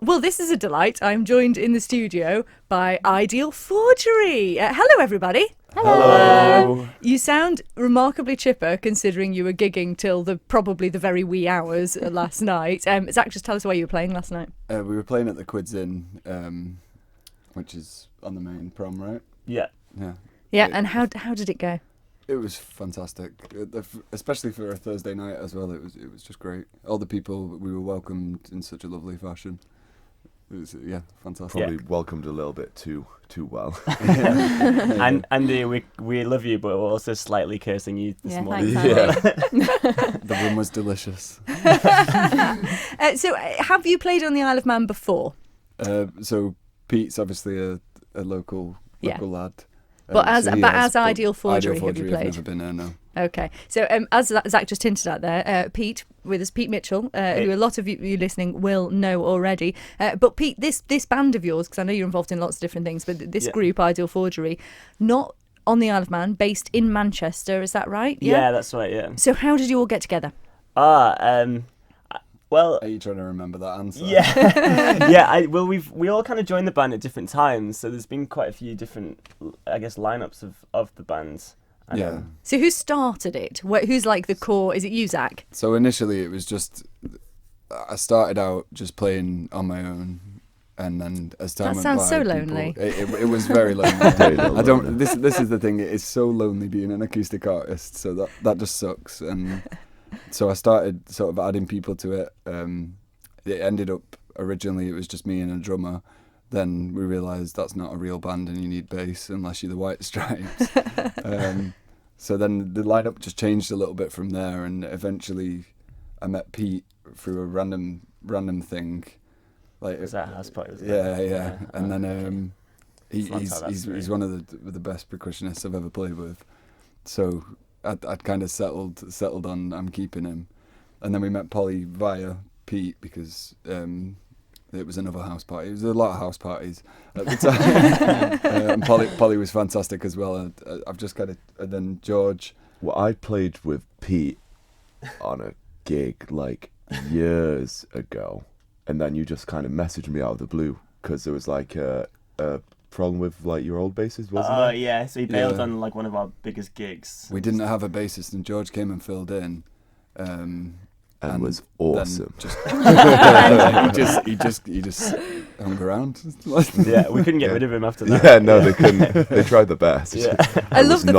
Well, this is a delight. I'm joined in the studio by Ideal Forgery. Hello, everybody. Hello. You sound remarkably chipper considering you were gigging till probably the very wee hours last night. Zach, just tell us where you were playing last night. We were playing at the Quids Inn, which is on the main prom, right? Yeah. Yeah, and how did it go? It was fantastic, especially for a Thursday night as well. It was just great. All the people, we were welcomed in such a lovely fashion. It was, fantastic. Probably welcomed a little bit too well. And Andy, we love you, but we're also slightly cursing you this morning. Thanks, The room was delicious. So, have you played on the Isle of Man before? So Pete's obviously a local lad. But as but Ideal Forgery, have you I've played? never been there, no. Okay, so as Zach just hinted at there, Pete with us, Pete Mitchell, who a lot of you listening will know already. But Pete, this band of yours, because I know you're involved in lots of different things, but this group, Ideal Forgery, not on the Isle of Man, based in Manchester, is that right? Yeah, that's right. Yeah. So how did you all get together? Well, are you trying to remember that answer? Yeah, yeah. We all kind of joined the band at different times, so there's been quite a few different, I guess, lineups of the bands. Yeah. So who started it? Who's like the core? Is it you, Zach? So initially it was just, I started out just playing on my own, and then as time went by, that sounds so lonely. It was very lonely. This is the thing. It is so lonely being an acoustic artist. So that just sucks. And so I started sort of adding people to it. It ended up originally it was just me and a drummer. Then we realised that's not a real band and you need bass unless you're the White Stripes. So then the lineup just changed a little bit from there, and eventually I met Pete through a random thing. Like, was that house party? Yeah. And then he's one of the best percussionists I've ever played with. So I'd kind of settled on I'm keeping him, and then we met Polly via Pete because it was another house party. It was a lot of house parties at the time, and Polly was fantastic as well. I've just kind of, and then George. Well, I played with Pete on a gig like years ago, and then you just kind of messaged me out of the blue because there was like a problem with like your old bassist, wasn't there? Oh yeah, so he bailed on like one of our biggest gigs. We didn't have a bassist, and George came and filled in. And was awesome. He just hung around. Yeah, we couldn't get rid of him after that. Yeah, no, they couldn't. They tried the best. Yeah. I love the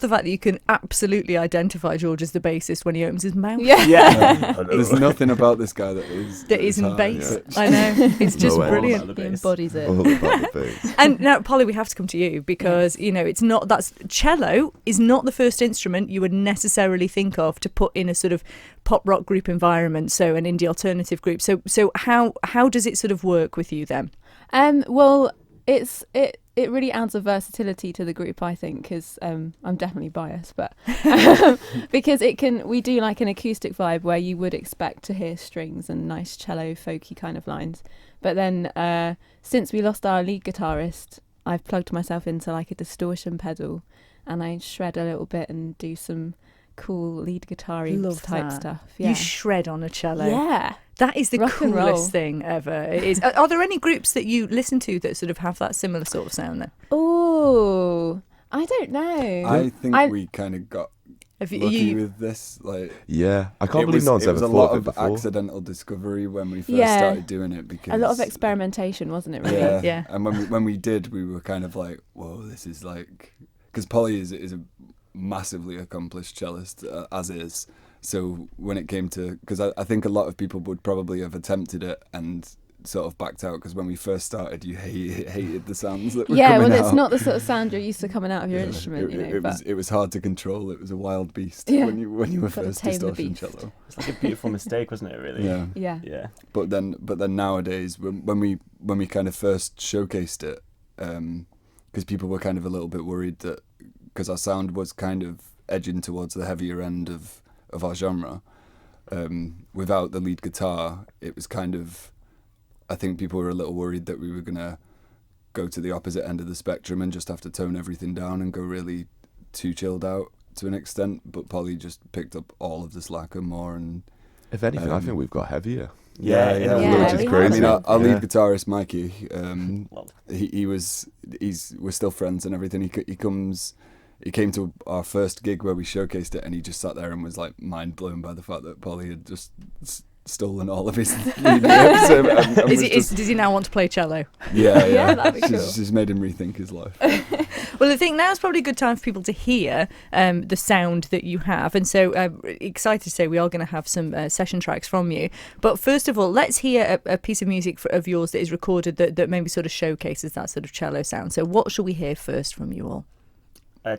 fact that you can absolutely identify George as the bassist when he opens his mouth. Yeah. There's nothing about this guy that isn't bass. Yeah. I know, it's just brilliant. He embodies it. All about the bass. And now, Polly, we have to come to you because cello is not the first instrument you would necessarily think of to put in a sort of pop rock group environment, so an indie alternative group. So how does it sort of work with you then? Well, it really adds a versatility to the group, I think, because I'm definitely biased, but because we do like an acoustic vibe where you would expect to hear strings and nice cello folky kind of lines, but then since we lost our lead guitarist, I've plugged myself into like a distortion pedal and I shred a little bit and do some cool lead guitar-y type stuff. Yeah. You shred on a cello. Yeah. That is the Rock and roll. coolest thing ever. It is. Are there any groups that you listen to that sort of have that similar sort of sound then? Oh, I don't know. I think we kind of got lucky with this. Like, yeah, I can't believe no one's ever thought of it before. It was a lot of accidental discovery when we first started doing it, because a lot of experimentation, wasn't it? Really? Yeah. And when we did, we were kind of like, whoa, this is like, because Polly is a massively accomplished cellist as is. So when it came to, because I think a lot of people would probably have attempted it and sort of backed out, because when we first started, you hated the sounds that were coming out. It's not the sort of sound you're used to coming out of your instrument. It was hard to control. It was a wild beast when you were first distortion cello. It's like a beautiful mistake, wasn't it? Really. Yeah. But then nowadays, when we kind of first showcased it, because people were kind of a little bit worried that, because our sound was kind of edging towards the heavier end of our genre, without the lead guitar, it was kind of, I think people were a little worried that we were going to go to the opposite end of the spectrum and just have to tone everything down and go really too chilled out to an extent. But Polly just picked up all of the slack and more, and If anything, I think we've got heavier. Yeah. Which is we crazy. I mean, our Yeah. lead guitarist Mikey, we're still friends and everything. He came to our first gig where we showcased it, and he just sat there and was like mind blown by the fact that Polly had just stolen all of his lead riffs. Does he now want to play cello? Yeah, that'd be cool. She's made him rethink his life. Well, I think now's probably a good time for people to hear the sound that you have. And so excited to say we are going to have some session tracks from you. But first of all, let's hear a piece of music of yours that is recorded that maybe sort of showcases that sort of cello sound. So what shall we hear first from you all?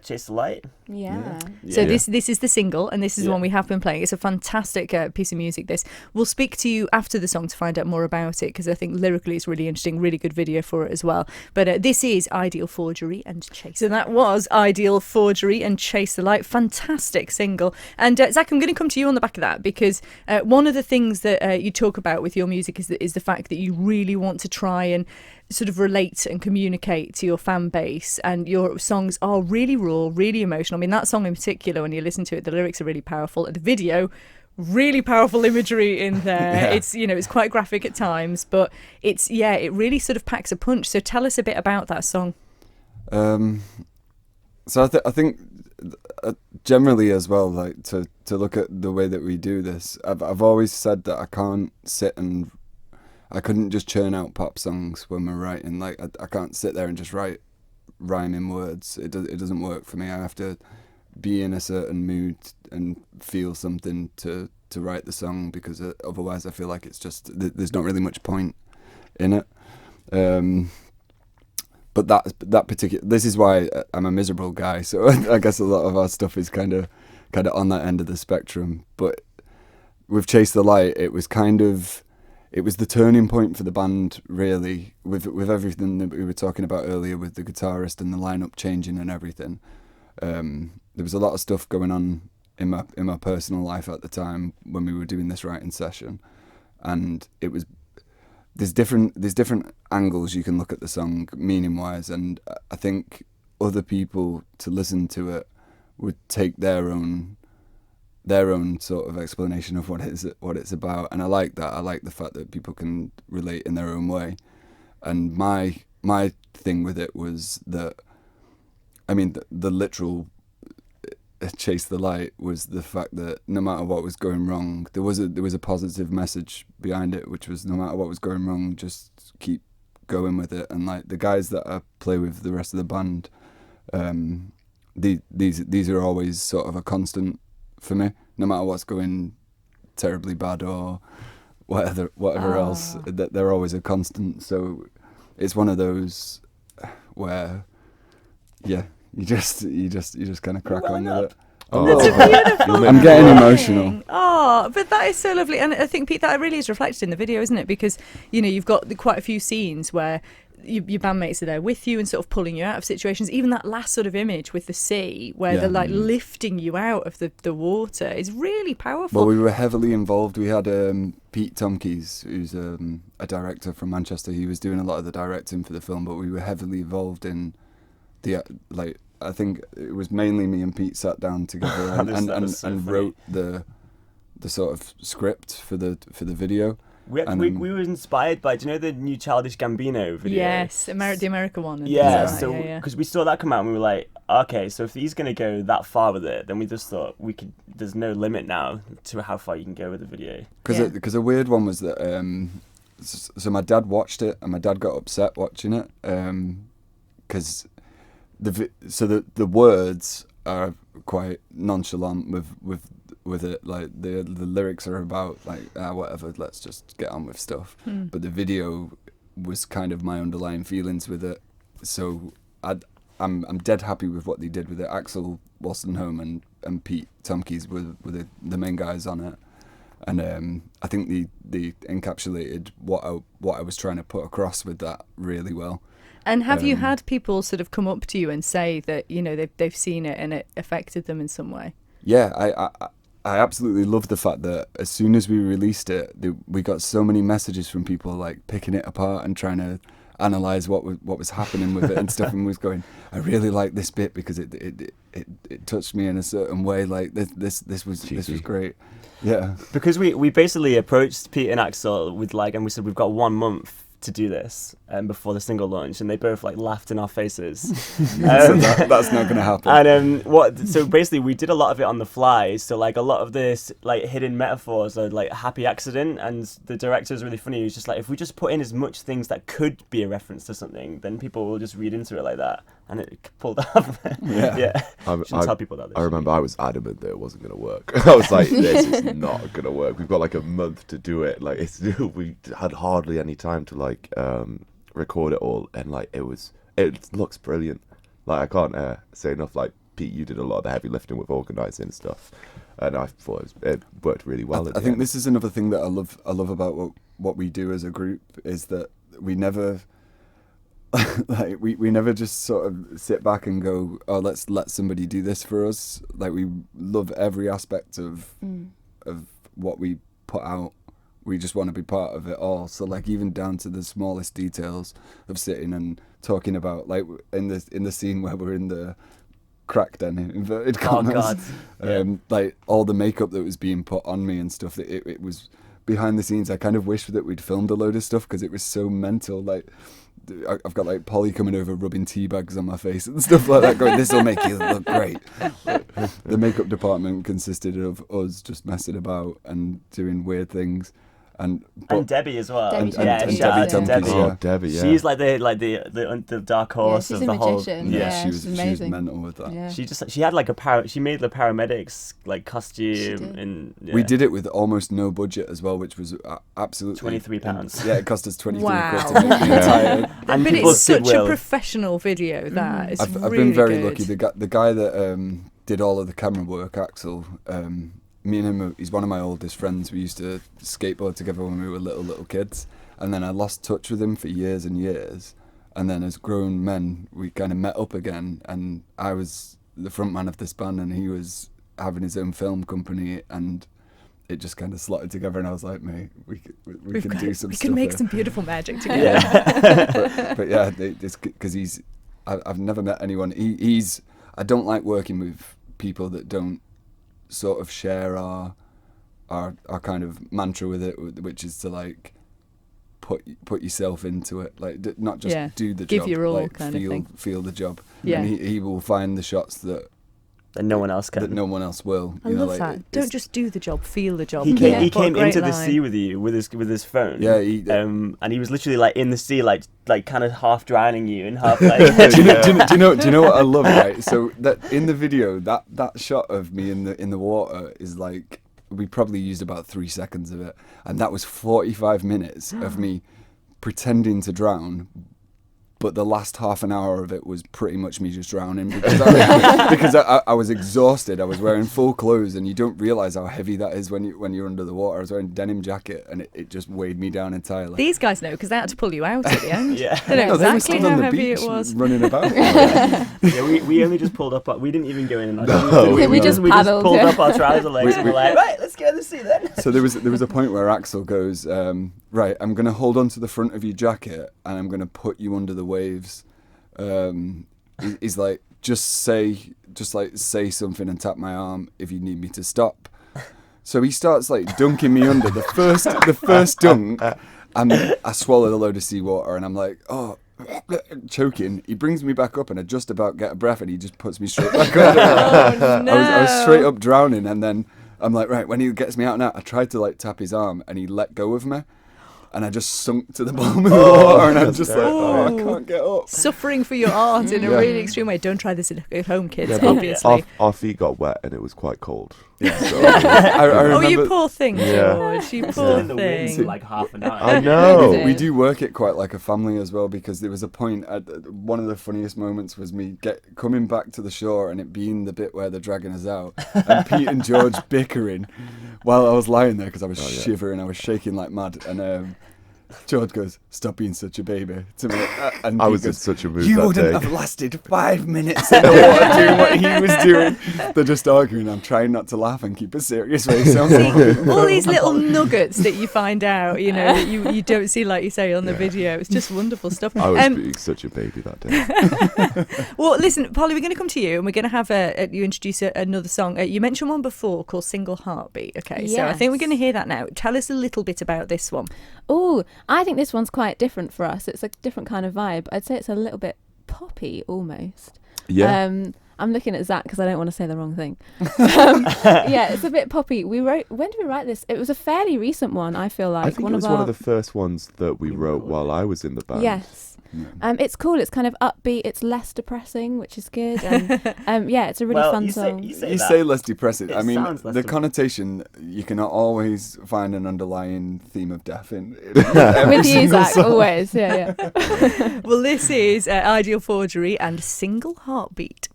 Chase the Light. Yeah. So this is the single, and this is the one we have been playing. It's a fantastic piece of music. This we'll speak to you after the song to find out more about it, because I think lyrically it's really interesting. Really good video for it as well. But this is Ideal Forgery and Chase. So that was Ideal Forgery and Chase the Light. Fantastic single. And Zach, I'm going to come to you on the back of that, because one of the things that you talk about with your music is the fact that you really want to try and sort of relate and communicate to your fan base, and your songs are really raw, really emotional. I mean, that song in particular, when you listen to it, the lyrics are really powerful. The video, really powerful imagery in there. It's it's quite graphic at times, but it really sort of packs a punch. So tell us a bit about that song. So I think generally as well, like to look at the way that we do this, I've always said that I can't sit and I couldn't just churn out pop songs when we're writing. Like I can't sit there and just write rhyming words. It doesn't work for me. I have to be in a certain mood and feel something to write the song, because otherwise I feel like it's just there's not really much point in it. But that particular, this is why I'm a miserable guy. So I guess a lot of our stuff is kind of on that end of the spectrum. But with Chase the Light, it was the turning point for the band, really, with everything that we were talking about earlier, with the guitarist and the lineup changing and everything. There was a lot of stuff going on in my personal life at the time when we were doing this writing session, and there's different angles you can look at the song meaning wise, and I think other people to listen to it would take their own sort of explanation of what it's about, and I like that. I like the fact that people can relate in their own way. And my thing with it was that, I mean, the literal Chase the Light was the fact that no matter what was going wrong, there was a positive message behind it, which was no matter what was going wrong, just keep going with it. And like the guys that I play with, the rest of the band, these are always sort of a constant for me, no matter what's going terribly bad or whatever else, that they're always a constant. So it's one of those where, you just kind of crack on with it. I'm getting emotional. Oh, but that is so lovely, and I think, Pete, that really is reflected in the video, isn't it? Because you've got quite a few scenes where your bandmates are there with you and sort of pulling you out of situations. Even that last sort of image with the sea, where they're like lifting you out of the water, is really powerful. Well, we were heavily involved. We had Pete Tomkeys, who's a director from Manchester. He was doing a lot of the directing for the film, but we were heavily involved in the I think it was mainly me and Pete sat down together and wrote the sort of script for the video. We were inspired by, do you know the new Childish Gambino video? Yes, the American one. Yeah, so because we saw that come out and we were like, okay, so if he's going to go that far with it, then we just thought there's no limit now to how far you can go with the video. Because a weird one was that, so my dad watched it and my dad got upset watching it, because the words are quite nonchalant with it, like the lyrics are about like whatever, let's just get on with stuff. But the video was kind of my underlying feelings with it, so I'm dead happy with what they did with it. Axel Wolstenholme and Pete Tomkeys were the main guys on it, and I think they encapsulated what I was trying to put across with that really well. And have you had people sort of come up to you and say that they've seen it and it affected them in some way? Yeah, I absolutely love the fact that as soon as we released it, we got so many messages from people like picking it apart and trying to analyze what was happening with it and stuff, and was going, I really like this bit because it touched me in a certain way. Like this was great. Yeah, because we basically approached Pete and Axel with and we said we've got 1 month to do this before the single launch, and they both laughed in our faces. So that's not going to happen. And so basically we did a lot of it on the fly. So a lot of this hidden metaphors are a happy accident, and the director was really funny. He was just if we just put in as much things that could be a reference to something, then people will just read into it like that, and it pulled off. Yeah. Shouldn't tell people that. I remember I was adamant that it wasn't going to work. I was like, this is not going to work. We've got a month to do it. We had hardly any time to record it all, and it looks brilliant. I can't say enough. Pete, you did a lot of the heavy lifting with organising and stuff, and I thought it worked really well. I think this is another thing that I love about what we do as a group, is that we never we never just sort of sit back and go, oh, let's let somebody do this for us. We love every aspect of what we put out. We just want to be part of it all. So even down to the smallest details of sitting and talking about in the scene where we're in the crack den, inverted commas. Oh God. All the makeup that was being put on me and stuff. It was behind the scenes. I kind of wish that we'd filmed a load of stuff because it was so mental. I've got Polly coming over rubbing tea bags on my face and stuff like that, going, this will make you look great. The makeup department consisted of us just messing about and doing weird things. And Debbie as well. Debbie Debbie. Oh, Debbie, yeah. She's the dark horse she's of a the whole. magician. Yeah, she she's was amazing. mental with that. Yeah. She had she made the paramedics costume, and we did it with almost no budget as well, which was absolutely £23. Yeah, it cost us 23 Wow. quid to make the entire. and But people's it's such goodwill. a professional video that it's I've really been very good. lucky. The guy that did all of the camera work, Axel. Me and him, he's one of my oldest friends. We used to skateboard together when we were little kids, and then I lost touch with him for years and years. And then as grown men, we kind of met up again, and I was the front man of this band, and he was having his own film company, and it just kind of slotted together. And I was like, mate, we can do some stuff. We can make here. some beautiful magic together. but yeah, because I've never met anyone. I don't like working with people that don't sort of share our kind of mantra with it, which is to put yourself into it, not just do the give job, your all kind of thing. Feel the job. Yeah. And he will find the shots that no one else can. That no one else will. I love that. Don't just do the job, feel the job. He came What a into great the line. sea with you with his phone. Yeah, and he was literally in the sea, kind of half drowning you and half do you know what I love? Right, so that in the video, that shot of me in the water is we probably used about 3 seconds of it, and that was 45 minutes of me pretending to drown. But the last half an hour of it was pretty much me just drowning because I was exhausted. I was wearing full clothes, and you don't realise how heavy that is when you're under the water. I was wearing a denim jacket, and it just weighed me down entirely. These guys know because they had to pull you out at the end. Yeah. They know they were exactly still on how the heavy beach it was. running about. We only just pulled up. We didn't even go in. We just paddled, pulled yeah. up our trouser legs and we're like, right, let's go to the sea then. So there was a point where Axel goes, right, I'm going to hold on to the front of your jacket and I'm going to put you under the waves. He's like, just say something and tap my arm if you need me to stop. So he starts dunking me under. The first dunk, and I swallowed a load of seawater, and I'm like, oh, choking. He brings me back up, and I just about get a breath, and he just puts me straight back under. Oh, no. I was straight up drowning, and then I'm like, right, when he gets me out now, I tried to tap his arm, and he let go of me. And I just sunk to the bottom of the water, and I'm just I can't get up. Suffering for your art in a really extreme way. Don't try this at home, kids, Yeah, but obviously. our feet got wet and it was quite cold. Yeah. So, Oh, remember, you poor thing, Yeah. George. You In poor the wind thing. for half an hour. I know. we do work it quite like a family as well, because there was a point one of the funniest moments was me coming back to the shore and it being the bit where they're dragging us out and Pete and George bickering while I was lying there because I was shivering, I was shaking like mad, and George goes, "Stop being such a baby," to me. And I Pete was in goes, such a mood "You that wouldn't day. have lasted 5 minutes in the water doing what he was doing." They're just arguing. I'm trying not to laugh and keep a serious face on. All these little nuggets that you find out, that you don't see, like you say, on the video. It's just wonderful stuff. I was being such a baby that day. Well, listen, Polly, we're going to come to you and we're going to have you introduce another song. You mentioned one before called Single Heartbeat. Okay, so I think we're going to hear that now. Tell us a little bit about this one. Oh, I think this one's quite different for us. It's a different kind of vibe. I'd say it's a little bit poppy almost. Yeah. I'm looking at Zach because I don't want to say the wrong thing. Yeah, it's a bit poppy. When did we write this? It was a fairly recent one, I feel like. I think it was one of the first ones that we wrote while I was in the band. Yes. It's cool. It's kind of upbeat. It's less depressing, which is good. And yeah, it's a really fun song. You say less depressing. It I mean, sounds less the connotation, you cannot always find an underlying theme of death in With you, single Zach, song. always. Yeah. Well, this is Ideal Forgery and Single Heartbeat.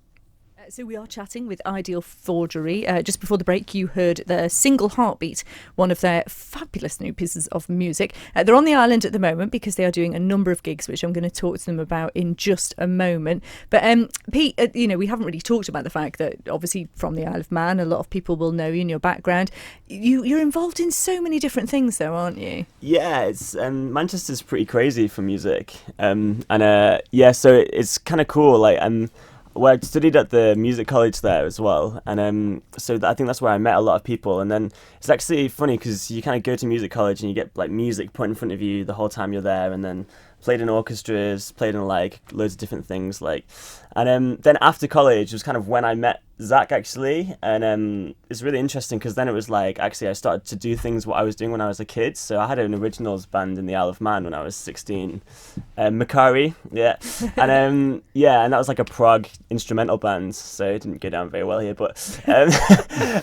So we are chatting with Ideal Forgery. Just before the break, you heard the Single Heartbeat, one of their fabulous new pieces of music. They're on the island at the moment because they are doing a number of gigs, which I'm going to talk to them about in just a moment. But Pete, we haven't really talked about the fact that obviously from the Isle of Man, a lot of people will know you in your background. You're involved in so many different things, though, aren't you? Yeah, it's Manchester's pretty crazy for music, so it's kind of cool. Well, I studied at the music college there as well, and I think that's where I met a lot of people. And then it's actually funny because you kind of go to music college and you get like music put in front of you the whole time you're there, and then played in orchestras, played in like loads of different things, and then after college was kind of when I met Zach actually, and it's really interesting because then it was like actually I started to do things what I was doing when I was a kid. So I had an originals band in the Isle of Man when I was 16, Macari, and and that was like a prog instrumental band, so it didn't go down very well here. But I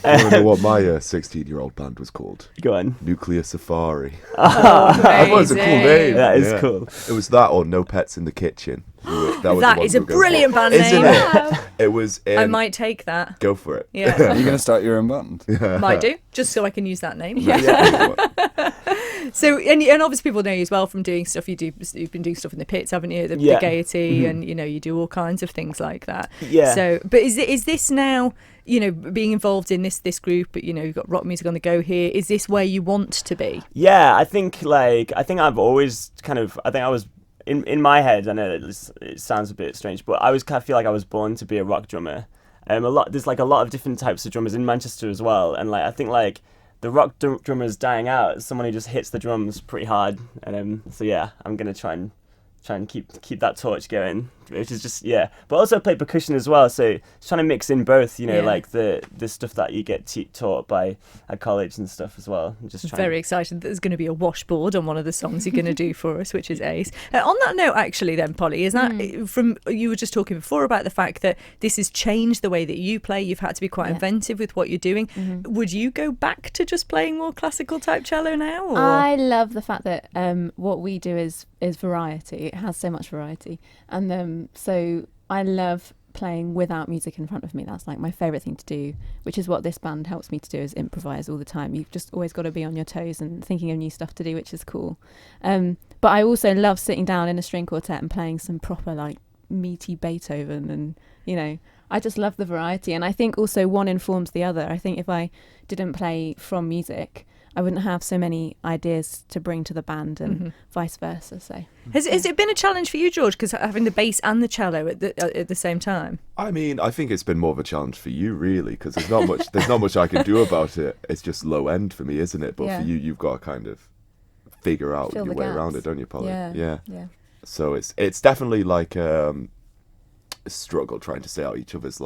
don't know what my 16-year-old band was called. Go on. Nuclear Safari. That was a cool name. That is cool. It was that or No Pets in the Kitchen. That is a brilliant band Isn't name. it? It was. I might take that. Go for it. Yeah. Are you going to start your own band? Might do, just so I can use that name. Yeah. So, and obviously people know you as well from doing stuff. You've been doing stuff in the pits, haven't you? The Gaiety, and you do all kinds of things like that. Yeah. So, but is this now, being involved in this group? You've got rock music on the go here. Is this where you want to be? Yeah, I think I've always I was. In my head, I know it sounds a bit strange, but I always kind of feel like I was born to be a rock drummer. There's like a lot of different types of drummers in Manchester as well, and I think the rock drummer is dying out. Someone who just hits the drums pretty hard, and I'm gonna try and keep that torch going, which is just but also play percussion as well, so it's trying to mix in both like the stuff that you get taught by at college and stuff as well. Very excited that there's going to be a washboard on one of the songs you're going to do for us, which is ace. On that note, actually then, Polly, is that from you were just talking before about the fact that this has changed the way that you play. You've had to be quite inventive with what you're doing. Would you go back to just playing more classical type cello now, or? I love the fact that what we do is variety. It has so much variety, and so I love playing without music in front of me. That's like my favourite thing to do, which is what this band helps me to do, is improvise all the time. You've just always got to be on your toes and thinking of new stuff to do, which is cool. But I also love sitting down in a string quartet and playing some proper like meaty Beethoven, and I just love the variety. And I think also one informs the other. I think if I didn't play from music, I wouldn't have so many ideas to bring to the band, and vice versa. So, has it been a challenge for you, George, because having the bass and the cello at the same time? I mean, I think it's been more of a challenge for you, really, because there's not much I can do about it. It's just low end for me, isn't it? But for you, you've got to kind of figure out your way around it, don't you, Polly? Yeah. So it's definitely like a struggle trying to say out each other's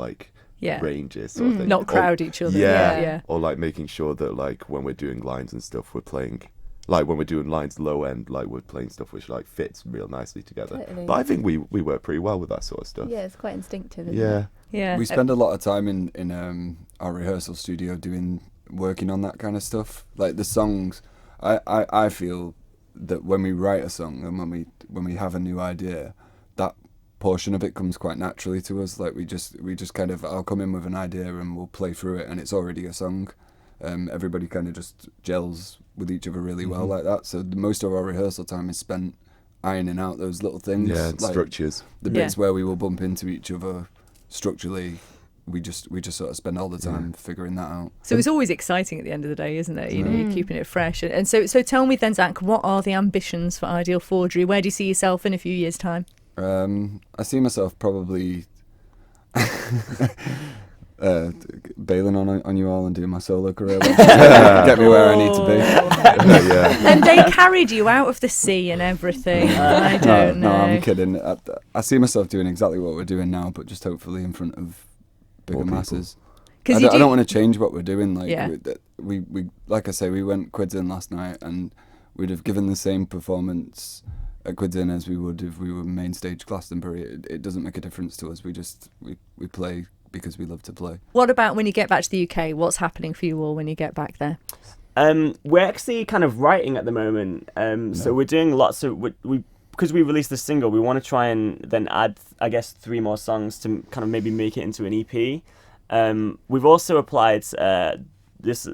ranges sort of thing. Not crowd each other. Or like making sure that like when we're doing lines and stuff, we're playing like when we're doing lines low end, like we're playing stuff which like fits real nicely together. Totally. But I think we work pretty well with that sort of stuff. Yeah, it's quite instinctive, isn't it? Yeah. We spend a lot of time in our rehearsal studio working on that kind of stuff. Like the songs, I feel that when we write a song and when we have a new idea, that portion of it comes quite naturally to us. Like we just kind of, I'll come in with an idea and we'll play through it and it's already a song. everybody kind of just gels with each other really well like that. So most of our rehearsal time is spent ironing out those little things. Yeah, like structures. the bits where we will bump into each other structurally. We just sort of spend all the time figuring that out. So it's always exciting at the end of the day, isn't it? You know, you're keeping it fresh. And so tell me then, Zach, what are the ambitions for Ideal Forgery? Where do you see yourself in a few years' time? I see myself probably bailing on you all and doing my solo career. Get me where I need to be. And they carried you out of the sea and everything. I don't know. No, I'm kidding. I see myself doing exactly what we're doing now, but just hopefully in front of bigger masses. I don't want to change what we're doing. We like I say, we went Quids In last night, and we'd have given the same performance at Quids In as we would if we were main stage Glastonbury. It doesn't make a difference to us. We play because we love to play. What about when you get back to the UK? What's happening for you all when you get back there? We're actually kind of writing at the moment. So we're doing lots of because we released this single, we want to try and then add, I guess, 3 more songs to kind of maybe make it into an EP. We've also applied this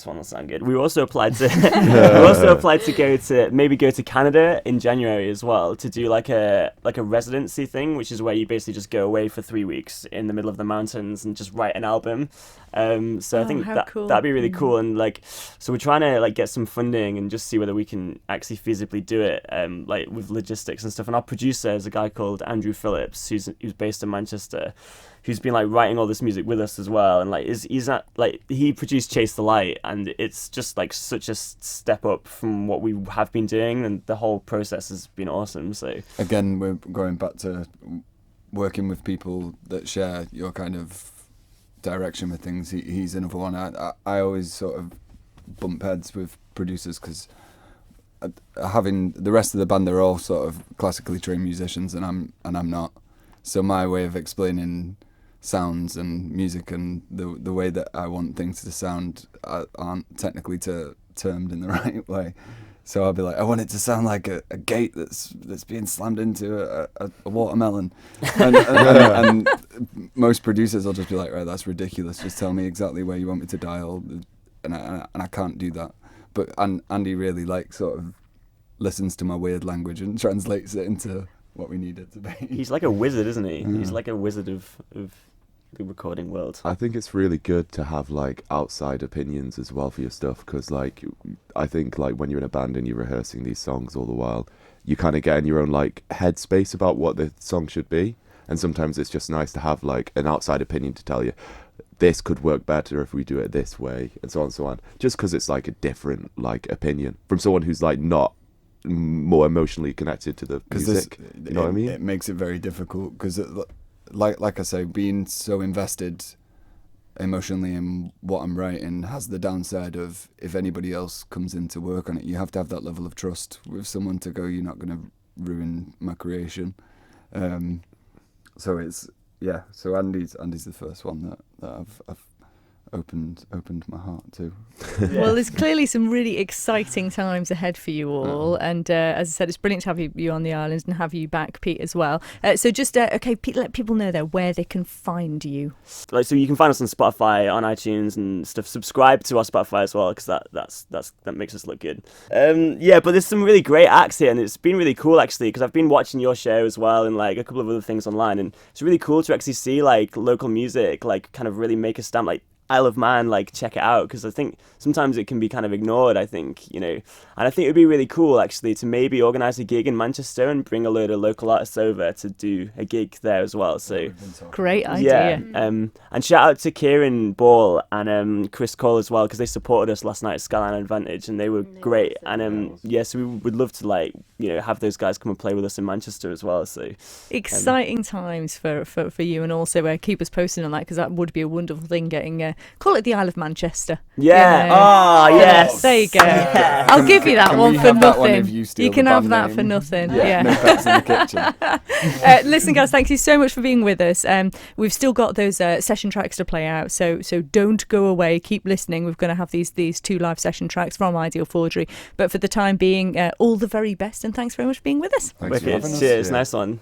one will sound good. We also applied to go to Canada in January as well, to do like a residency thing, which is where you basically just go away for 3 weeks in the middle of the mountains and just write an album. So I think that'd be really cool, and so we're trying to get some funding and just see whether we can actually feasibly do it, with logistics and stuff. And our producer is a guy called Andrew Phillips, who's based in Manchester, who's been writing all this music with us as well, and he produced Chase the Light, and it's just such a step up from what we have been doing, and the whole process has been awesome. So again, we're going back to working with people that share your kind of direction with things. He's another one. I always sort of bump heads with producers because having the rest of the band, they're all sort of classically trained musicians, and I'm not. So my way of explaining sounds and music and the way that I want things to sound aren't technically termed in the right way. So I'll be like, I want it to sound like a gate that's being slammed into a watermelon, and most producers will just be like, right, that's ridiculous. Just tell me exactly where you want me to dial, and I can't do that. But Andy really sort of listens to my weird language and translates it into what we need it to be. He's like a wizard, isn't he? He's like a wizard of the recording world. I think it's really good to have outside opinions as well for your stuff, because I think when you're in a band and you're rehearsing these songs all the while, you kind of get in your own headspace about what the song should be, and sometimes it's just nice to have an outside opinion to tell you this could work better if we do it this way, and so on and so on, just because it's a different opinion from someone who's not more emotionally connected to the music. You know what I mean? It makes it very difficult because, like I say, being so invested emotionally in what I'm writing has the downside of if anybody else comes in to work on it, you have to have that level of trust with someone to go, you're not going to ruin my creation. So it's So Andy's the first one that I've opened my heart to. Well, there's clearly some really exciting times ahead for you all, and as I said, it's brilliant to have you on the island and have you back, Pete, as well. So just Pete, let people know where they can find you. So you can find us on Spotify, on iTunes and stuff. Subscribe to our Spotify as well, because that makes us look good. But there's some really great acts here, and it's been really cool actually, because I've been watching your show as well and a couple of other things online, and it's really cool to actually see local music kind of really make a stamp. Isle of Man, check it out, because I think sometimes it can be kind of ignored, I think, and I think it would be really cool actually to maybe organise a gig in Manchester and bring a load of local artists over to do a gig there as well. So great idea. And shout out to Kieran Ball and Chris Cole as well, because they supported us last night at Skyline Advantage, and they were great. And so we would love to have those guys come and play with us in Manchester as well. So exciting times for you, and also keep us posted on that, because that would be a wonderful thing, getting call it the Isle of Manchester. Yeah. Oh, yes. There you go. Yeah. I'll give you that one for nothing. You can have that for nothing. Yeah. No pets in the kitchen. Listen, guys, thank you so much for being with us. We've still got those session tracks to play out, so don't go away. Keep listening. We're going to have these 2 live session tracks from Ideal Forgery. But for the time being, all the very best, and thanks very much for being with us. Thanks for having us. Cheers. Nice one.